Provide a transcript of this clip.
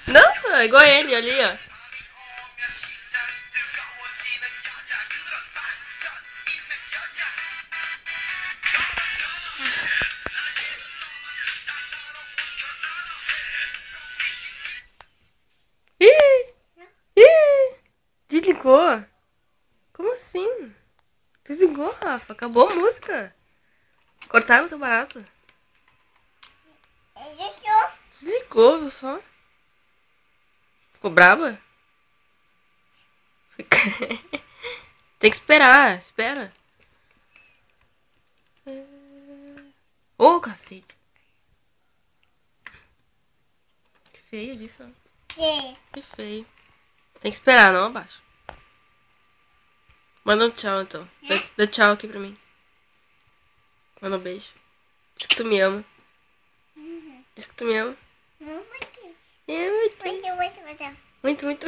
Não, é igual ele ali, ó. Ih! Ih! Desligou? Como assim? Desligou, Rafa. Acabou a música. Cortaram o teu barato. Desligou, viu só? Ficou braba? Tem que esperar. Espera. Ô, cacete. Que feio disso, ó. Que feio. Tem que esperar, não abaixa. Manda um tchau, então. Dá tchau aqui pra mim. Manda um beijo. Diz que tu me ama. Diz que tu me ama. Muito. É muito. Muito. Muito, muito.